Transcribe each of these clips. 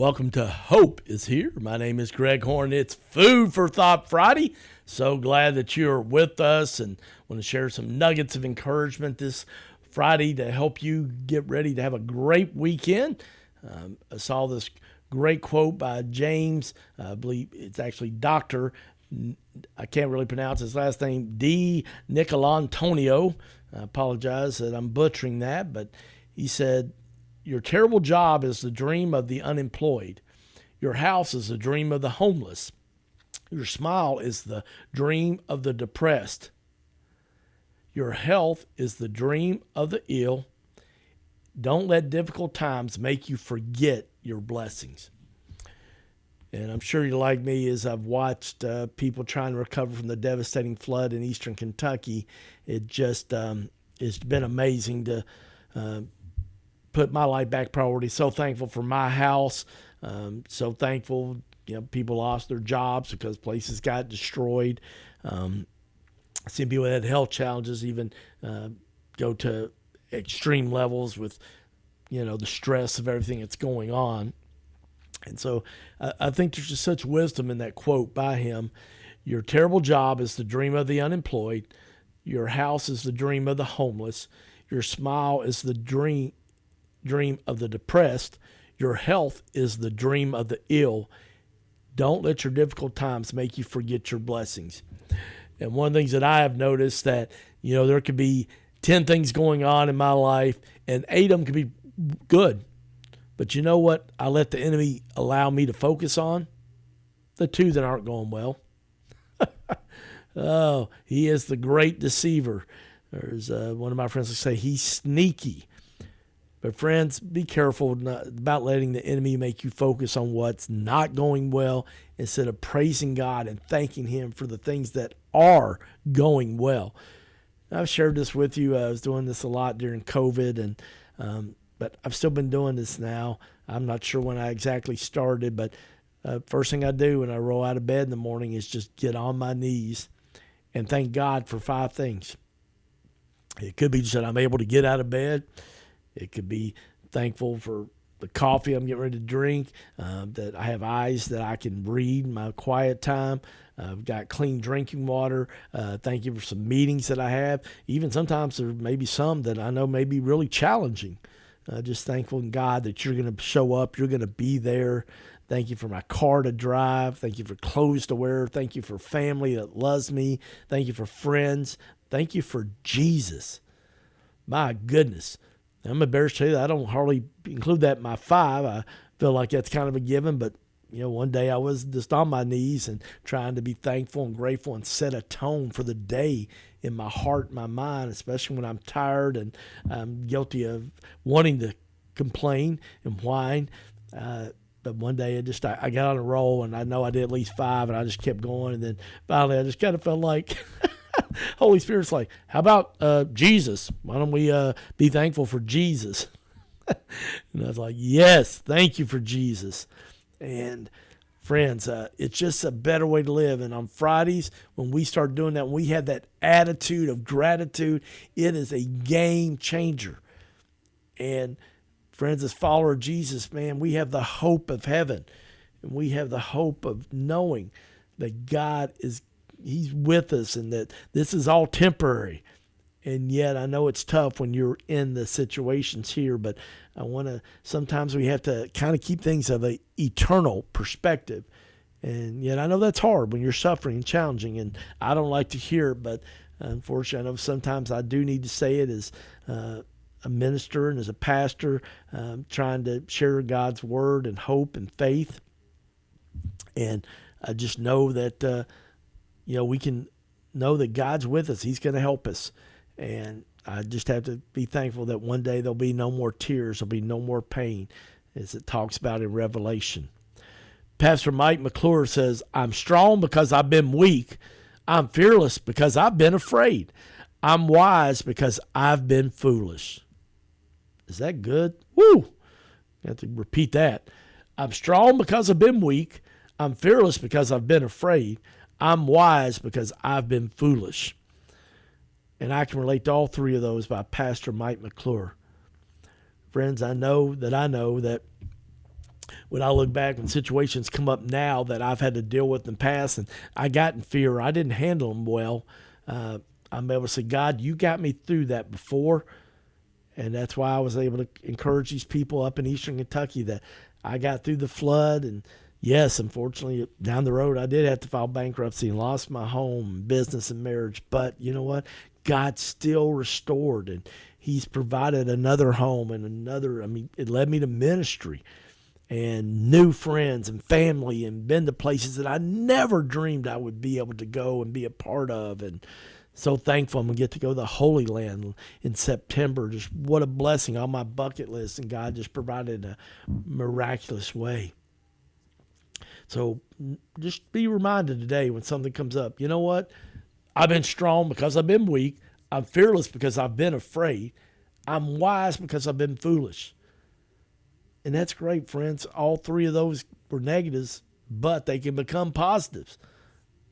Welcome to Hope is Here. My name is Greg Horn. It's Food for Thought Friday. So glad that you're with us and want to share some nuggets of encouragement this Friday to help you get ready to have a great weekend. I saw this great quote by James. I believe it's actually Dr. I can't really pronounce his last name, D. Nicolantonio. I apologize that I'm butchering that, but he said, "Your terrible job is the dream of the unemployed. Your house is the dream of the homeless. Your smile is the dream of the depressed. Your health is the dream of the ill. Don't let difficult times make you forget your blessings." And I'm sure you're like me as I've watched people trying to recover from the devastating flood in eastern Kentucky. It just it's been amazing to put my life back priority. So thankful for my house. So thankful, people lost their jobs because places got destroyed. I seen people that had health challenges even go to extreme levels with, the stress of everything that's going on. And so I think there's just such wisdom in that quote by him. Your terrible job is the dream of the unemployed. Your house is the dream of the homeless. Your smile is the dream of the depressed. Your health is the dream of the ill. Don't let your difficult times make you forget your blessings. And one of the things that I have noticed that, there could be 10 things going on in my life and 8 of them could be good. But you know what? I let the enemy allow me to focus on the 2 that aren't going well. Oh, he is the great deceiver. There's one of my friends that say he's sneaky. But friends, be careful about letting the enemy make you focus on what's not going well instead of praising God and thanking him for the things that are going well. I've shared this with you. I was doing this a lot during COVID, but I've still been doing this now. I'm not sure when I exactly started, but first thing I do when I roll out of bed in the morning is just get on my knees and thank God for 5 things. It could be just that I'm able to get out of bed. It could be thankful for the coffee I'm getting ready to drink, that I have eyes that I can read in my quiet time. I've got clean drinking water. Thank you for some meetings that I have. Even sometimes there may be some that I know may be really challenging. Just thankful in God that you're going to show up. You're going to be there. Thank you for my car to drive. Thank you for clothes to wear. Thank you for family that loves me. Thank you for friends. Thank you for Jesus. My goodness. I'm embarrassed to tell you that I don't hardly include that in my 5. I feel like that's kind of a given, but one day I was just on my knees and trying to be thankful and grateful and set a tone for the day in my heart and my mind, especially when I'm tired and I'm guilty of wanting to complain and whine. But one day I got on a roll and I know I did at least 5 and I just kept going. And then finally I just kind of felt like Holy Spirit's like, how about Jesus? Why don't we be thankful for Jesus? And I was like, yes, thank you for Jesus. And friends, it's just a better way to live. And on Fridays, when we start doing that, when we have that attitude of gratitude, it is a game changer. And friends, as follower of Jesus, man, we have the hope of heaven. And we have the hope of knowing that God He's with us and that this is all temporary. And yet I know it's tough when you're in the situations here, but sometimes we have to kind of keep things of an eternal perspective. And yet I know that's hard when you're suffering and challenging, and I don't like to hear it, but unfortunately I know sometimes I do need to say it as a minister and as a pastor, trying to share God's word and hope and faith. And I just know that, we can know that God's with us. He's going to help us. And I just have to be thankful that one day there'll be no more tears. There'll be no more pain, as it talks about in Revelation. Pastor Mike McClure says, I'm strong because I've been weak. I'm fearless because I've been afraid. I'm wise because I've been foolish. Is that good? Woo! I have to repeat that. I'm strong because I've been weak. I'm fearless because I've been afraid. I'm wise because I've been foolish. And I can relate to all 3 of those by Pastor Mike McClure. Friends, I know that when I look back, when situations come up now that I've had to deal with in the past, and I got in fear, I didn't handle them well. I'm able to say, God, you got me through that before. And that's why I was able to encourage these people up in Eastern Kentucky that I got through the flood. And yes, unfortunately, down the road, I did have to file bankruptcy and lost my home, business, and marriage. But you know what? God still restored, and he's provided another home and another. I mean, it led me to ministry and new friends and family, and been to places that I never dreamed I would be able to go and be a part of. And so thankful I'm going to get to go to the Holy Land in September. Just what a blessing on my bucket list, and God just provided a miraculous way. So just be reminded today when something comes up, you know what? I've been strong because I've been weak. I'm fearless because I've been afraid. I'm wise because I've been foolish. And that's great, friends. All three of those were negatives, but they can become positives.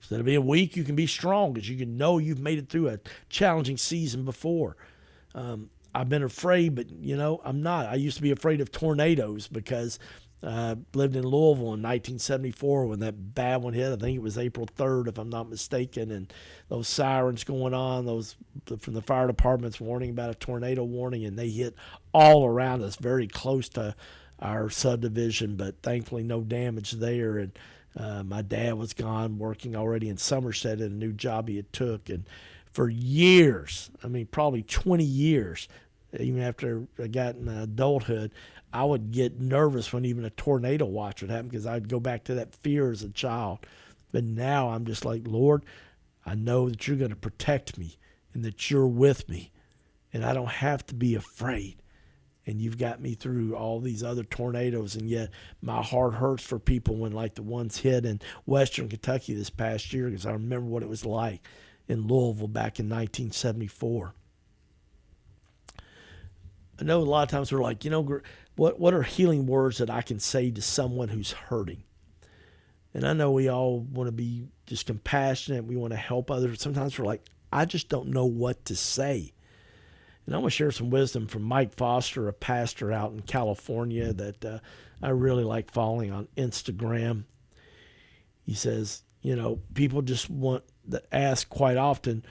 Instead of being weak, you can be strong because you can know you've made it through a challenging season before. I've been afraid, but, I'm not. I used to be afraid of tornadoes because I lived in Louisville in 1974 when that bad one hit. I think it was April 3rd, if I'm not mistaken, and those sirens going on, those from the fire departments warning about a tornado warning, and they hit all around us very close to our subdivision, but thankfully no damage there. And my dad was gone, working already in Somerset at a new job he had took. And for years, probably 20 years, even after I got in adulthood, I would get nervous when even a tornado watch would happen because I'd go back to that fear as a child. But now I'm just like, Lord, I know that you're going to protect me and that you're with me, and I don't have to be afraid. And you've got me through all these other tornadoes, and yet my heart hurts for people when, like the ones hit in Western Kentucky this past year, because I remember what it was like in Louisville back in 1974. I know a lot of times we're like, what are healing words that I can say to someone who's hurting? And I know we all want to be just compassionate. We want to help others. Sometimes we're like, I just don't know what to say. And I'm going to share some wisdom from Mike Foster, a pastor out in California that I really like following on Instagram. He says, people just want to ask quite often,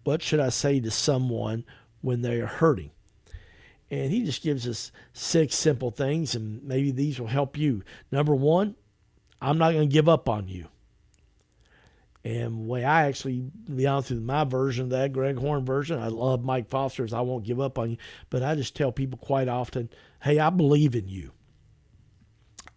what should I say to someone when they are hurting? And he just gives us 6 simple things, and maybe these will help you. Number 1, I'm not going to give up on you. And the way I actually, to be honest with my version of that, Greg Horn version, I love Mike Foster's, I won't give up on you. But I just tell people quite often, hey, I believe in you.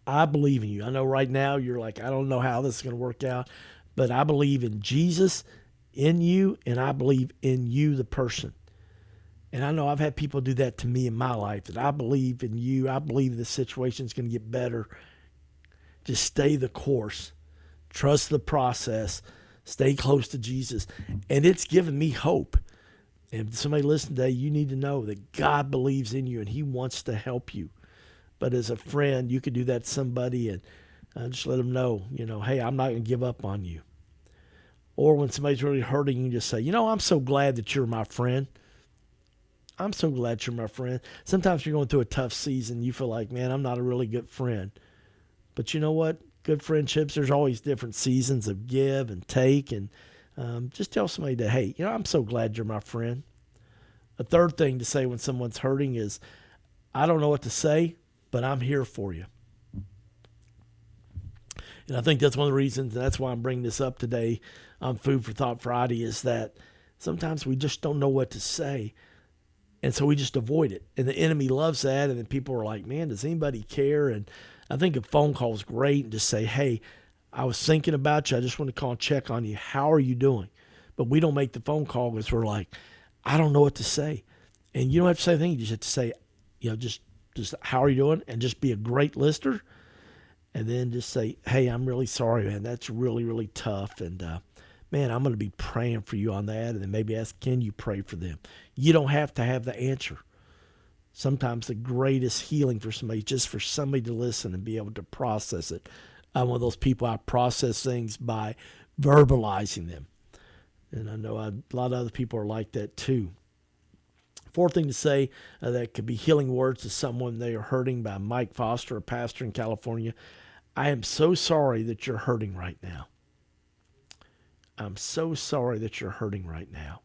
I believe in you. I know right now you're like, I don't know how this is going to work out, but I believe in Jesus, in you, and I believe in you, the person. And I know I've had people do that to me in my life, that I believe in you. I believe the situation's going to get better. Just stay the course. Trust the process. Stay close to Jesus. And it's given me hope. And if somebody listening today, you need to know that God believes in you and he wants to help you. But as a friend, you could do that to somebody and just let them know, hey, I'm not going to give up on you. Or when somebody's really hurting, you just say, I'm so glad that you're my friend. I'm so glad you're my friend. Sometimes you're going through a tough season. You feel like, man, I'm not a really good friend. But you know what? Good friendships, there's always different seasons of give and take. And just tell somebody that, hey, I'm so glad you're my friend. A third thing to say when someone's hurting is, I don't know what to say, but I'm here for you. And I think that's one of the reasons, and that's why I'm bringing this up today on Food for Thought Friday, is that sometimes we just don't know what to say. And so we just avoid it. And the enemy loves that. And then people are like, man, does anybody care? And I think a phone call is great and just say, hey, I was thinking about you. I just want to call and check on you. How are you doing? But we don't make the phone call because we're like, I don't know what to say. And you don't have to say anything. You just have to say, just how are you doing? And just be a great listener. And then just say, hey, I'm really sorry, man. That's really, really tough. And, man, I'm going to be praying for you on that. And then maybe ask, can you pray for them? You don't have to have the answer. Sometimes the greatest healing for somebody is just for somebody to listen and be able to process it. I'm one of those people, I process things by verbalizing them. And I know a lot of other people are like that too. Fourth thing to say that could be healing words to someone they are hurting, by Mike Foster, a pastor in California. I am so sorry that you're hurting right now. I'm so sorry that you're hurting right now.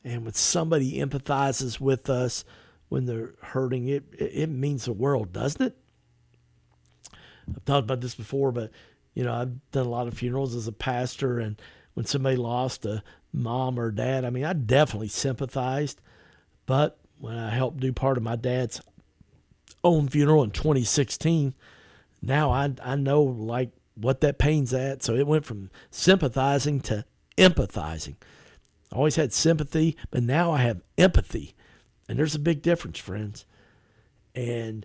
And when somebody empathizes with us when they're hurting, it means the world, doesn't it? I've talked about this before, but I've done a lot of funerals as a pastor, and when somebody lost a mom or dad, I definitely sympathized. But when I helped do part of my dad's own funeral in 2016, now I know like what that pain's at. So it went from sympathizing to empathizing. I always had sympathy, but now I have empathy. And there's a big difference, friends. And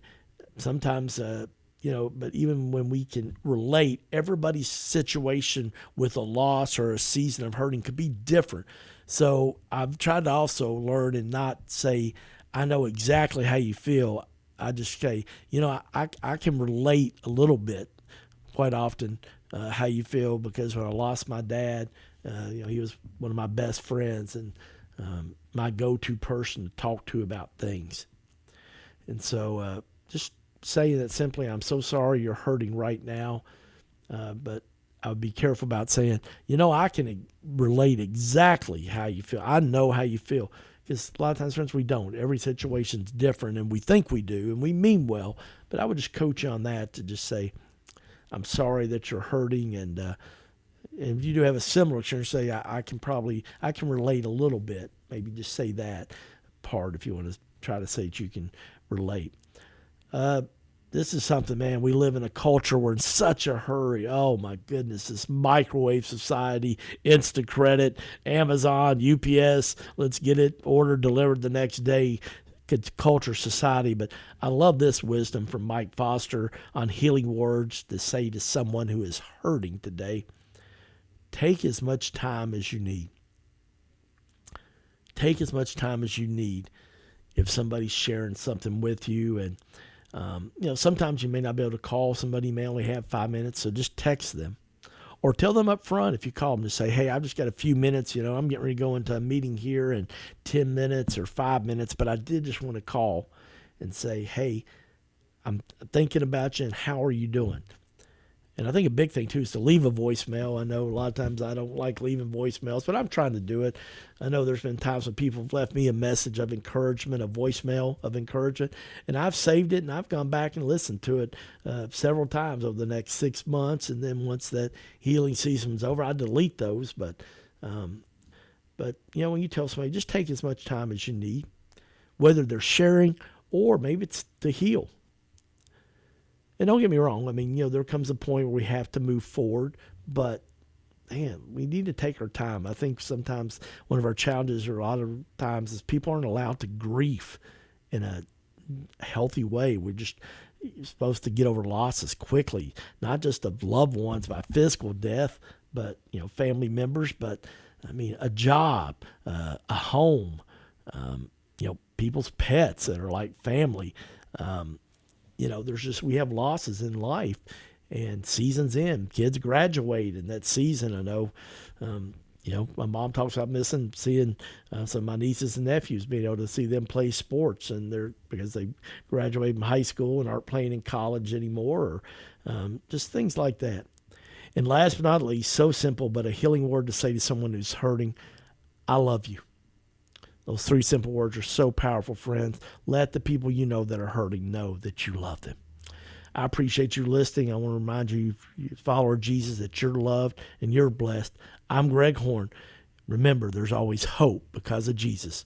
sometimes, but even when we can relate, everybody's situation with a loss or a season of hurting could be different. So I've tried to also learn and not say, I know exactly how you feel. I just say, I can relate a little bit quite often how you feel, because when I lost my dad, he was one of my best friends and my go-to person to talk to about things. And so just saying that simply, I'm so sorry you're hurting right now, but I would be careful about saying, I can relate exactly how you feel. I know how you feel. Because a lot of times, friends, we don't. Every situation's different, and we think we do, and we mean well. But I would just coach you on that to just say, I'm sorry that you're hurting, and if you do have a similar experience, say, I can relate a little bit. Maybe just say that part if you want to try to say that you can relate. This is something, man, we live in a culture we're in such a hurry. Oh, my goodness, this microwave society, instant credit, Amazon, UPS, let's get it ordered, delivered the next day, culture society. But I love this wisdom from Mike Foster on healing words to say to someone who is hurting today. Take as much time as you need. Take as much time as you need if somebody's sharing something with you. And sometimes you may not be able to call somebody, you may only have 5 minutes, so just text them. Or tell them up front if you call them to say, hey, I've just got a few minutes, I'm getting ready to go into a meeting here in 10 minutes or 5 minutes, but I did just want to call and say, hey, I'm thinking about you, and how are you doing? And I think a big thing, too, is to leave a voicemail. I know a lot of times I don't like leaving voicemails, but I'm trying to do it. I know there's been times when people have left me a message of encouragement, a voicemail of encouragement, and I've saved it, and I've gone back and listened to it several times over the next 6 months. And then once that healing season's over, I delete those. But when you tell somebody, just take as much time as you need, whether they're sharing or maybe it's to heal. And don't get me wrong, there comes a point where we have to move forward, but man, we need to take our time. I think sometimes one of our challenges, or a lot of times, is people aren't allowed to grieve in a healthy way. You're supposed to get over losses quickly, not just of loved ones by physical death, but family members, but a job, a home, people's pets that are like family. We have losses in life, and seasons end. Kids graduate in that season. I know, my mom talks about seeing some of my nieces and nephews, being able to see them play sports, and because they graduated from high school and aren't playing in college anymore, or just things like that. And last but not least, so simple, but a healing word to say to someone who's hurting, I love you. Those 3 simple words are so powerful, friends. Let the people that are hurting know that you love them. I appreciate you listening. I want to remind you, follower of Jesus, that you're loved and you're blessed. I'm Greg Horn. Remember, there's always hope because of Jesus.